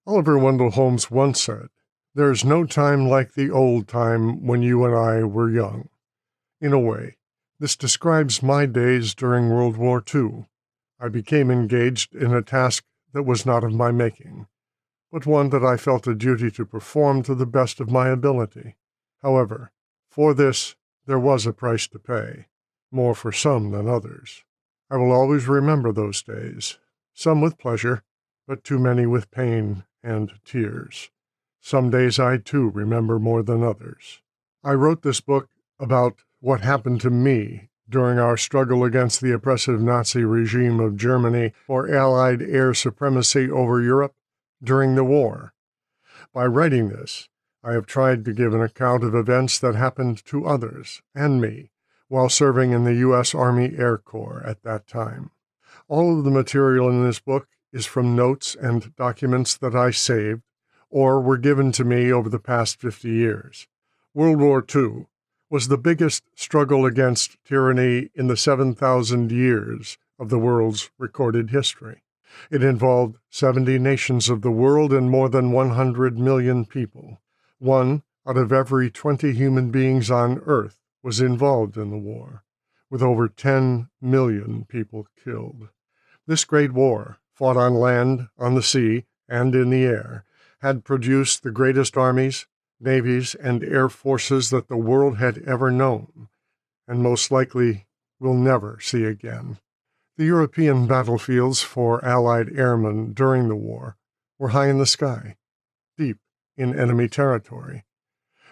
Oliver Wendell Holmes once said, "There's no time like the old time when you and I were young." In a way, this describes my days during World War II. I became engaged in a task that was not of my making, but one that I felt a duty to perform to the best of my ability. However, for this there was a price to pay, more for some than others. I will always remember those days, some with pleasure, but too many with pain and tears. Some days I, too, remember more than others. I wrote this book about what happened to me during our struggle against the oppressive Nazi regime of Germany for Allied air supremacy over Europe during the war. By writing this, I have tried to give an account of events that happened to others and me while serving in the U.S. Army Air Corps at that time. All of the material in this book is from notes and documents that I saved or were given to me over the past 50 years. World War II was the biggest struggle against tyranny in the 7,000 years of the world's recorded history. It involved 70 nations of the world and more than 100 million people. 1 out of every 20 human beings on Earth was involved in the war, with over 10 million people killed. This great war, fought on land, on the sea, and in the air, had produced the greatest armies, navies, and air forces that the world had ever known, and most likely will never see again. The European battlefields for Allied airmen during the war were high in the sky, deep in enemy territory.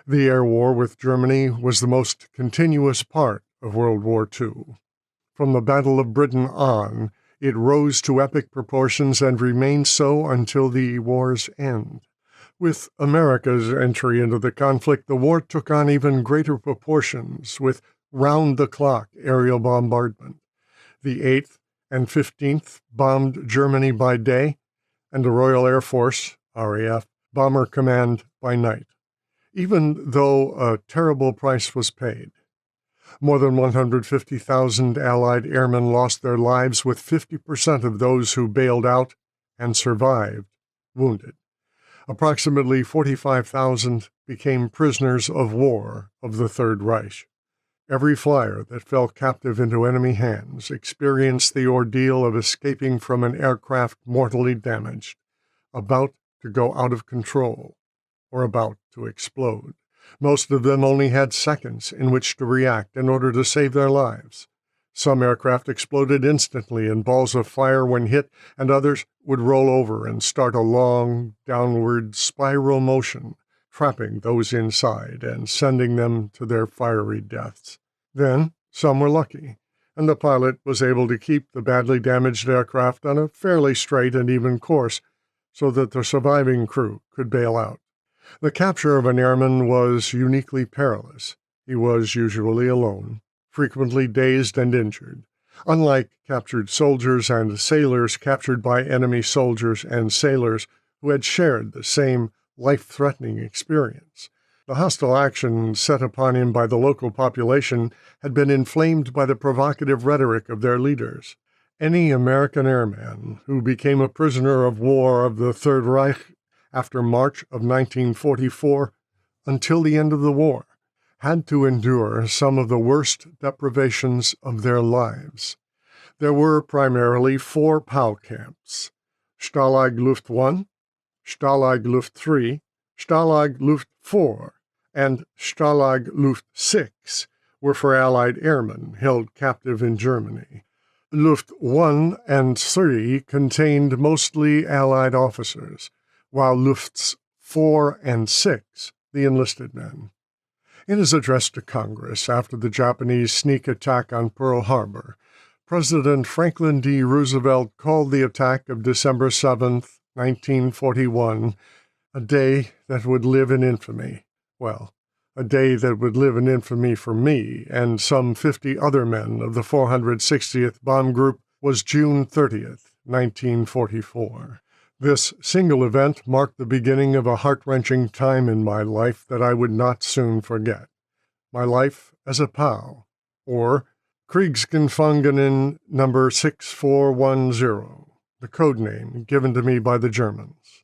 The air war with Germany was the most continuous part of World War II. From the Battle of Britain on, it rose to epic proportions and remained so until the war's end. With America's entry into the conflict, the war took on even greater proportions with round-the-clock aerial bombardment. The 8th and 15th bombed Germany by day, and the Royal Air Force, RAF, Bomber Command by night, even though a terrible price was paid. More than 150,000 Allied airmen lost their lives, with 50% of those who bailed out and survived wounded. Approximately 45,000 became prisoners of war of the Third Reich. Every flyer that fell captive into enemy hands experienced the ordeal of escaping from an aircraft mortally damaged, about to go out of control, or about to explode. Most of them only had seconds in which to react in order to save their lives. Some aircraft exploded instantly in balls of fire when hit, and others would roll over and start a long, downward spiral motion, trapping those inside and sending them to their fiery deaths. Then, some were lucky, and the pilot was able to keep the badly damaged aircraft on a fairly straight and even course so that the surviving crew could bail out. The capture of an airman was uniquely perilous. He was usually alone, frequently dazed and injured. Unlike captured soldiers and sailors captured by enemy soldiers and sailors who had shared the same life-threatening experience, the hostile action set upon him by the local population had been inflamed by the provocative rhetoric of their leaders. Any American airman who became a prisoner of war of the Third Reich after March of 1944 until the end of the war had to endure some of the worst deprivations of their lives. There were primarily 4 POW camps: Stalag Luft 1, Stalag Luft 3, Stalag Luft 4, and Stalag Luft 6 were for Allied airmen held captive in Germany. Luft 1 and 3 contained mostly Allied officers, while Lufts 4 and 6, the enlisted men. In his address to Congress after the Japanese sneak attack on Pearl Harbor, President Franklin D. Roosevelt called the attack of December 7, 1941, a day that would live in infamy. Well, a day that would live in infamy for me and some 50 other men of the 460th Bomb Group was June 30th, 1944. This single event marked the beginning of a heart-wrenching time in my life that I would not soon forget. My life as a POW, or Kriegsgefangenen number 6410, the code name given to me by the Germans.